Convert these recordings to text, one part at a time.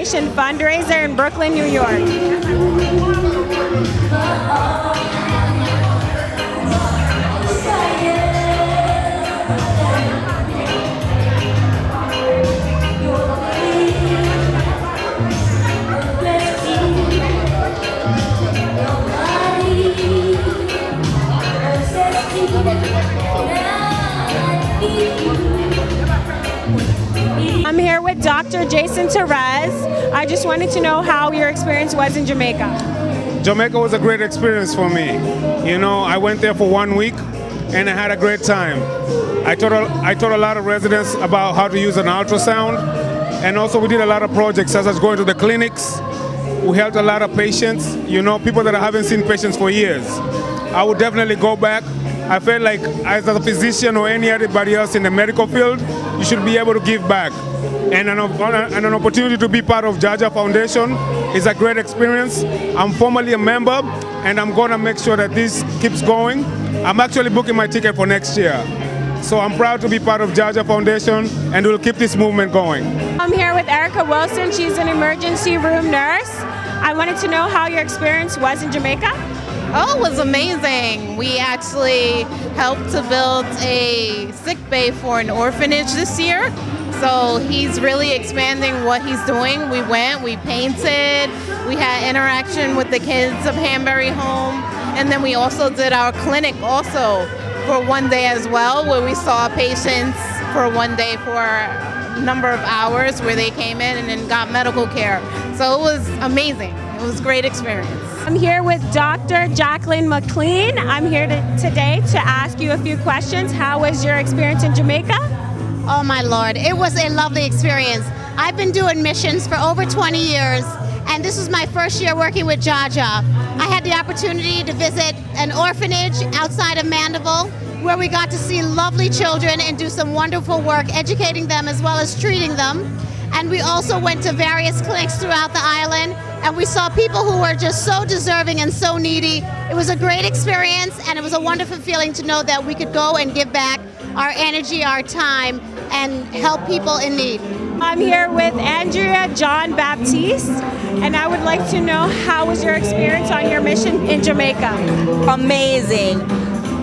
Foundation fundraiser in Brooklyn, New York. I'm here with Dr. Jason Therese. I just wanted to know how your experience was in Jamaica. Jamaica was a great experience for me. You know, I went there for 1 week and I had a great time. I taught a lot of residents about how to use an ultrasound, and also we did a lot of projects such as going to the clinics. We helped a lot of patients, you know, people that haven't seen patients for years. I would definitely go back. I felt like as a physician or anybody else in the medical field, you should be able to give back. And an opportunity to be part of JAHJAH Foundation is a great experience. I'm formally a member, and I'm going to make sure that this keeps going. I'm actually booking my ticket for next year. So I'm proud to be part of JAHJAH Foundation, and we'll keep this movement going. I'm here with Erica Wilson. She's an emergency room nurse. I wanted to know how your experience was in Jamaica. Oh, it was amazing. We actually helped to build a sick bay for an orphanage this year. So he's really expanding what he's doing. We went, we painted, we had interaction with the kids of Hanbury Home, and then we also did our clinic also for 1 day as well, where we saw patients for 1 day for a number of hours where they came in and then got medical care. So it was amazing. It was a great experience. I'm here with Dr. Jacqueline McLean. I'm here today to ask you a few questions. How was your experience in Jamaica? Oh my Lord, it was a lovely experience. I've been doing missions for over 20 years, and this was my first year working with JAHJAH. I had the opportunity to visit an orphanage outside of Mandeville, where we got to see lovely children and do some wonderful work educating them as well as treating them. And we also went to various clinics throughout the island, and we saw people who were just so deserving and so needy. It was a great experience, and it was a wonderful feeling to know that we could go and give back our energy, our time, and help people in need. I'm here with Andrea John Baptiste, and I would like to know how was your experience on your mission in Jamaica? Amazing.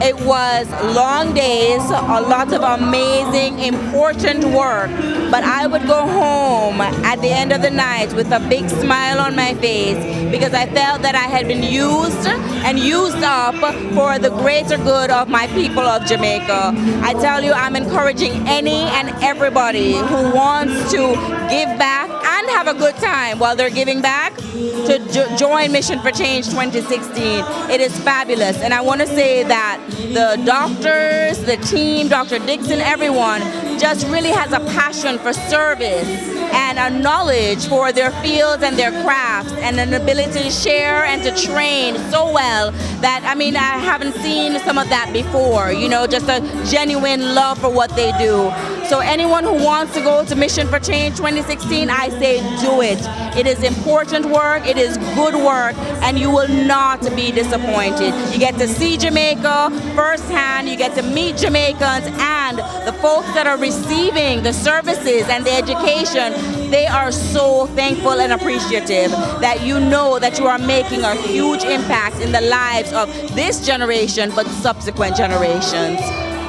It was long days, a lot of amazing, important work, but I would go home at the end of the night with a big smile on my face because I felt that I had been used and used up for the greater good of my people of Jamaica. I tell you, I'm encouraging any and everybody who wants to give back and have a good time while they're giving back to join Mission for Change 2016. It is fabulous, and I want to say that the doctors, the team, Dr. Dixon, everyone just really has a passion for service and a knowledge for their fields and their crafts and an ability to share and to train so well that, I mean, I haven't seen some of that before, you know, just a genuine love for what they do. So anyone who wants to go to Mission for Change 2016, I say do it. It is important work, it is good work, and you will not be disappointed. You get to see Jamaica firsthand, you get to meet Jamaicans, and the folks that are receiving the services and the education, they are so thankful and appreciative that you know that you are making a huge impact in the lives of this generation, but subsequent generations.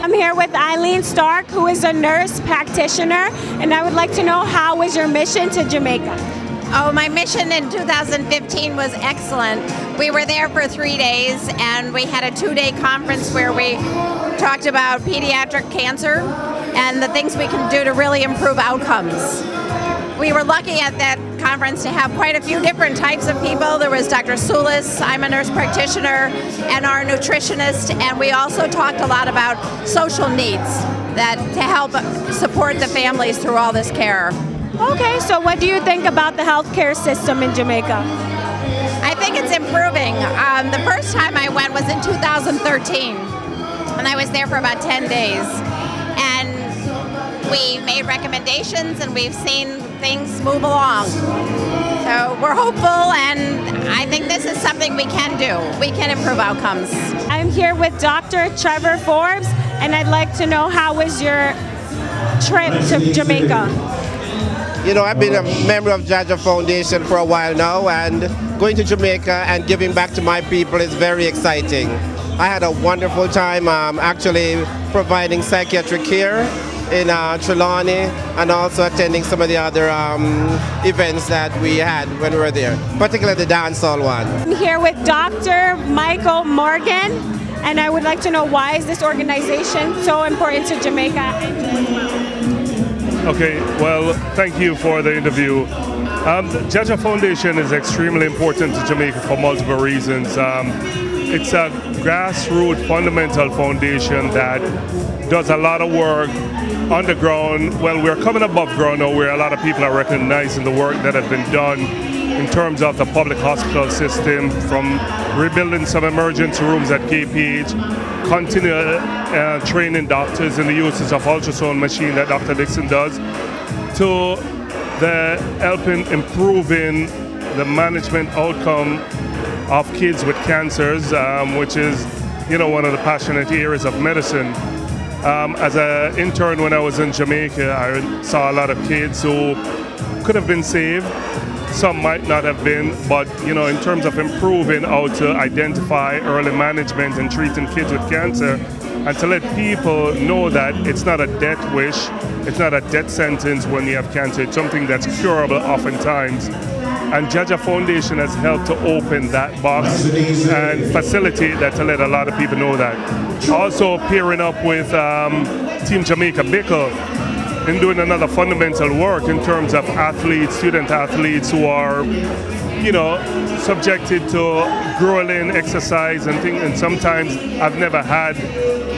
I'm here with Eileen Stark, who is a nurse practitioner, and I would like to know how was your mission to Jamaica? Oh, my mission in 2015 was excellent. We were there for 3 days, and we had a 2-day conference where we talked about pediatric cancer and the things we can do to really improve outcomes. We were lucky at that conference to have quite a few different types of people. There was Dr. Sulis, I'm a nurse practitioner, and our nutritionist, and we also talked a lot about social needs that to help support the families through all this care. Okay, so what do you think about the healthcare system in Jamaica? I think it's improving. The first time I went was in 2013, and I was there for about 10 days. And we made recommendations, and we've seen things move along. So we're hopeful, and I think this is something we can do. We can improve outcomes. I'm here with Dr. Trevor Forbes, and I'd like to know how was your trip to Jamaica? You know, I've been a member of JAHJAH Foundation for a while now, and going to Jamaica and giving back to my people is very exciting. I had a wonderful time actually providing psychiatric care in Trelawney, and also attending some of the other events that we had when we were there, particularly the dancehall one. I'm here with Dr. Michael Morgan, and I would like to know, why is this organization so important to Jamaica and to as well? Okay, well, thank you for the interview. The JAHJAH Foundation is extremely important to Jamaica for multiple reasons. It's a grassroots fundamental foundation that does a lot of work underground. Well, we're coming above ground now, where a lot of people are recognizing the work that has been done in terms of the public hospital system, from rebuilding some emergency rooms at KPH, continue training doctors in the uses of ultrasound machine that Dr. Dixon does, to the helping improving the management outcome of kids with cancers, which is, you know, one of the passionate areas of medicine. As an intern when I was in Jamaica, I saw a lot of kids who could have been saved. Some might not have been, but you know, in terms of improving how to identify early management and treating kids with cancer, and to let people know that it's not a death wish, it's not a death sentence when you have cancer, it's something that's curable oftentimes. And JAHJAH Foundation has helped to open that box and facilitate that, to let a lot of people know that. Also pairing up with Team Jamaica Bickle in doing another fundamental work in terms of athletes, student athletes who are, you know, subjected to grueling exercise and things, and sometimes I've never had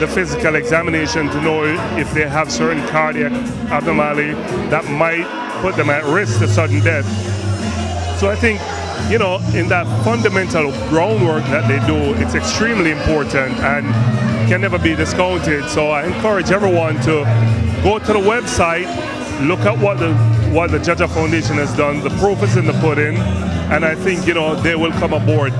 the physical examination to know if they have certain cardiac abnormality that might put them at risk to sudden death. So I think, you know, in that fundamental groundwork that they do, it's extremely important and can never be discounted. So I encourage everyone to go to the website, look at what the JAHJAH Foundation has done. The proof is in the pudding, and I think, you know, they will come aboard.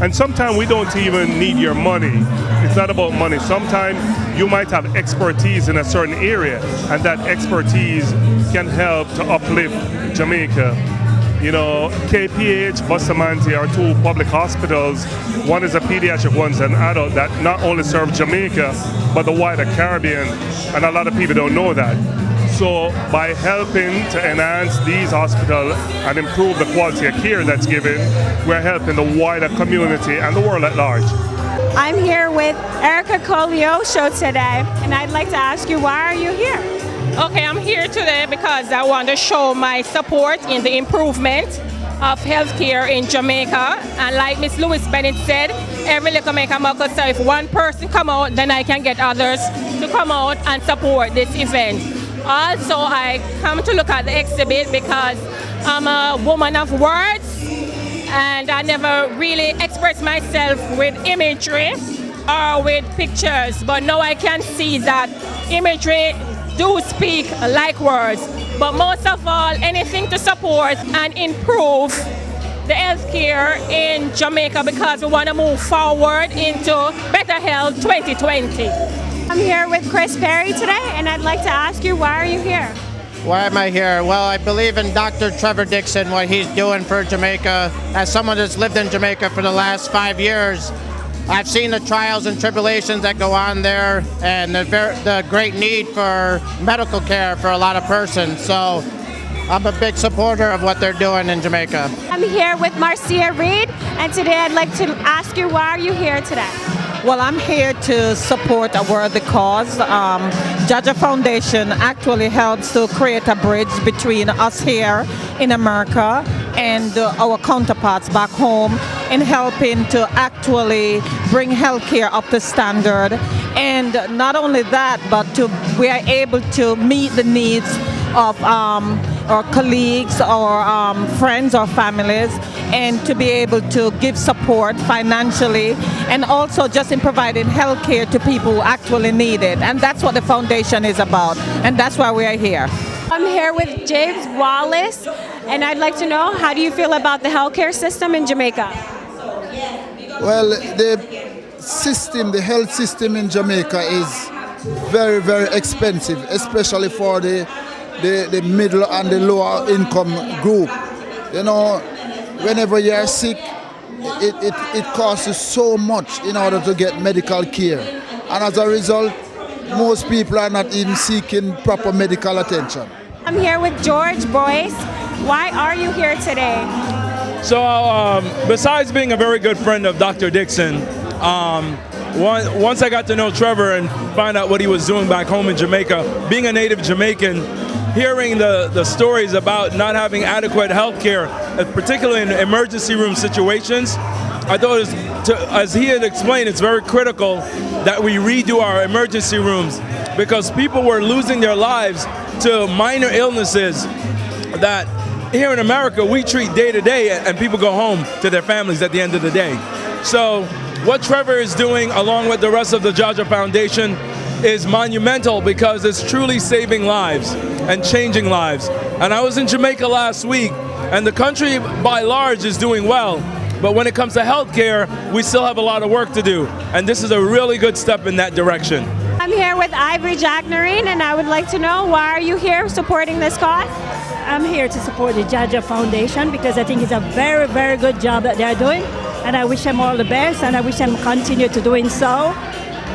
And sometimes we don't even need your money. It's not about money. Sometimes you might have expertise in a certain area, and that expertise can help to uplift Jamaica. You know, KPH, Bustamante are two public hospitals. One is a pediatric, one's an adult, that not only serve Jamaica, but the wider Caribbean, and a lot of people don't know that. So by helping to enhance these hospitals and improve the quality of care that's given, we're helping the wider community and the world at large. I'm here with Erica Colio-Show today, and I'd like to ask you, why are you here? Okay, I'm here today because I want to show my support in the improvement of healthcare in Jamaica. And like Miss Lewis Bennett said, every little make a muckle, so if one person come out, then I can get others to come out and support this event. Also, I come to look at the exhibit because I'm a woman of words, and I never really express myself with imagery or with pictures, but now I can see that imagery do speak like words. But most of all, anything to support and improve the healthcare in Jamaica, because we want to move forward into Better Health 2020. I'm here with Chris Perry today, and I'd like to ask you, why are you here? Why am I here? Well, I believe in Dr. Trevor Dixon, what he's doing for Jamaica. As someone that's lived in Jamaica for the last 5 years, I've seen the trials and tribulations that go on there, and the great need for medical care for a lot of persons. So I'm a big supporter of what they're doing in Jamaica. I'm here with Marcia Reed, and today I'd like to ask you, why are you here today? Well, I'm here to support a worthy cause. JAHJAH Foundation actually helps to create a bridge between us here in America and our counterparts back home, in helping to actually bring healthcare up to standard. And not only that, but we are able to meet the needs of our colleagues, or friends or families, and to be able to give support financially, and also just in providing health care to people who actually need it. And that's what the foundation is about, and that's why we are here. I'm here with James Wallace, and I'd like to know, how do you feel about the healthcare system in Jamaica? Well, the health system in Jamaica is very, very expensive, especially for the the middle and the lower income group. You know, whenever you're sick, it costs you so much in order to get medical care. And as a result, most people are not even seeking proper medical attention. I'm here with George Boyce. Why are you here today? So besides being a very good friend of Dr. Dixon, once I got to know Trevor and find out what he was doing back home in Jamaica, being a native Jamaican, hearing the stories about not having adequate health care, particularly in emergency room situations, I thought, as he had explained, it's very critical that we redo our emergency rooms because people were losing their lives to minor illnesses that here in America we treat day to day, and people go home to their families at the end of the day. So what Trevor is doing along with the rest of the JAHJAH Foundation is monumental because it's truly saving lives and changing lives. And I was in Jamaica last week, and the country by large is doing well, but when it comes to healthcare, we still have a lot of work to do, and this is a really good step in that direction. I'm here with Ivory Jacknerine, and I would like to know, why are you here supporting this cause? I'm here to support the JAHJAH Foundation because I think it's a very, very good job that they're doing, and I wish them all the best, and I wish them continue to doing so.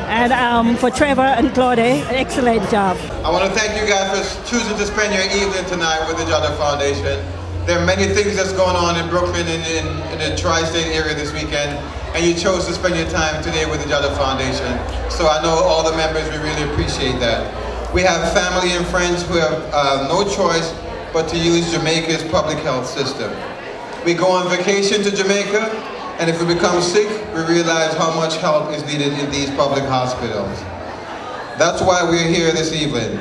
And for Trevor and Claude, an excellent job. I want to thank you guys for choosing to spend your evening tonight with the JAHJAH Foundation. There are many things that's going on in Brooklyn and in the tri-state area this weekend, and you chose to spend your time today with the JAHJAH Foundation. So I know all the members, we really appreciate that. We have family and friends who have no choice but to use Jamaica's public health system. We go on vacation to Jamaica, and if we become sick, we realize how much help is needed in these public hospitals. That's why we're here this evening.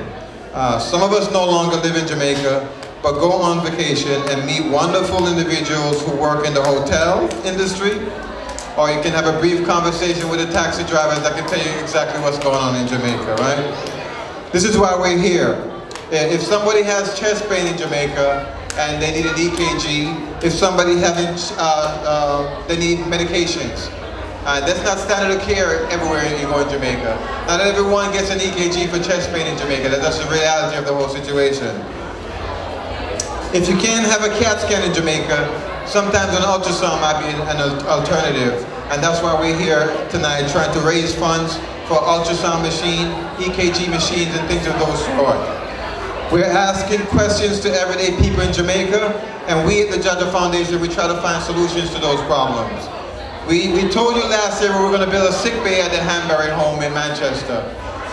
Some of us no longer live in Jamaica, but go on vacation and meet wonderful individuals who work in the hotel industry, or you can have a brief conversation with the taxi drivers that can tell you exactly what's going on in Jamaica, right? This is why we're here. If somebody has chest pain in Jamaica and they need an EKG, if somebody they need medications, that's not standard of care everywhere you go in Jamaica. Not everyone gets an EKG for chest pain in Jamaica. That's the reality of the whole situation. If you can't have a CAT scan in Jamaica, sometimes an ultrasound might be an alternative. And that's why we're here tonight trying to raise funds for ultrasound machine, EKG machines, and things of those sort. We're asking questions to everyday people in Jamaica, and we at the JAHJAH Foundation, we try to find solutions to those problems. We told you last year we were going to build a sick bay at the Hanbury home in Manchester.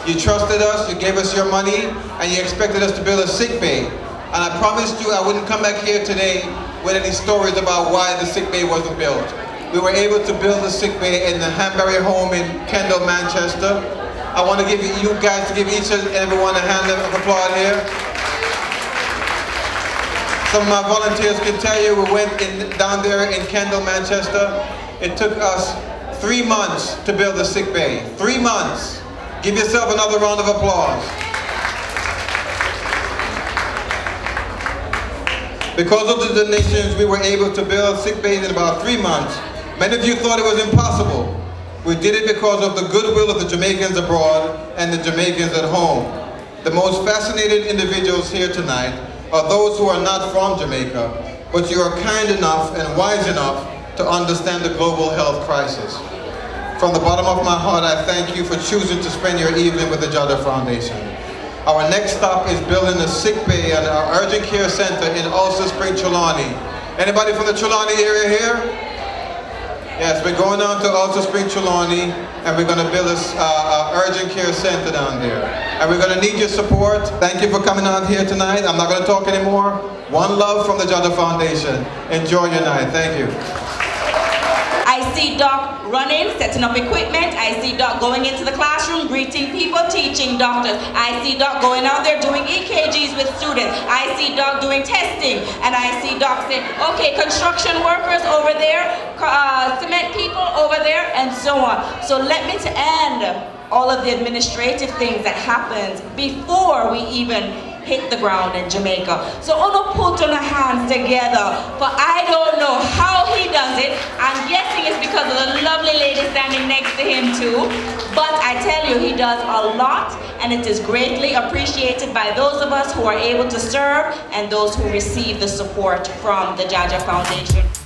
You trusted us, you gave us your money, and you expected us to build a sick bay. And I promised you I wouldn't come back here today with any stories about why the sick bay wasn't built. We were able to build the sick bay in the Hanbury home in Kendal, Manchester. I want to give you guys to give each and everyone a hand of applaud here. Some of my volunteers can tell you we went down there in Kendal, Manchester. It took us 3 months to build the sick bay. 3 months. Give yourself another round of applause. Because of the donations, we were able to build sick bays in about 3 months. Many of you thought it was impossible. We did it because of the goodwill of the Jamaicans abroad and the Jamaicans at home. The most fascinated individuals here tonight are those who are not from Jamaica, but you are kind enough and wise enough to understand the global health crisis. From the bottom of my heart, I thank you for choosing to spend your evening with the JAHJAH Foundation. Our next stop is building a sick bay at our urgent care center in Ulster Spring, Trelawney. Anybody from the Trelawney area here? Yes, we're going down to Ulster Spring, Trelawney, and we're going to build an urgent care center down there. And we're going to need your support. Thank you for coming out here tonight. I'm not going to talk anymore. One love from the JAHJAH Foundation. Enjoy your night. Thank you. I see Doc running, setting up equipment. I see Doc going into the classroom, greeting people, teaching doctors. I see Doc going out there doing EKGs with students. I see Doc doing testing. And I see Doc saying, okay, construction workers over there, cement people over there, and so on. So let me end all of the administrative things that happens before we even hit the ground in Jamaica. So Uno put on our hands together, but I don't know how he does it. I'm guessing it's because of the lovely lady standing next to him too. But I tell you, he does a lot, and it is greatly appreciated by those of us who are able to serve and those who receive the support from the JAHJAH Foundation.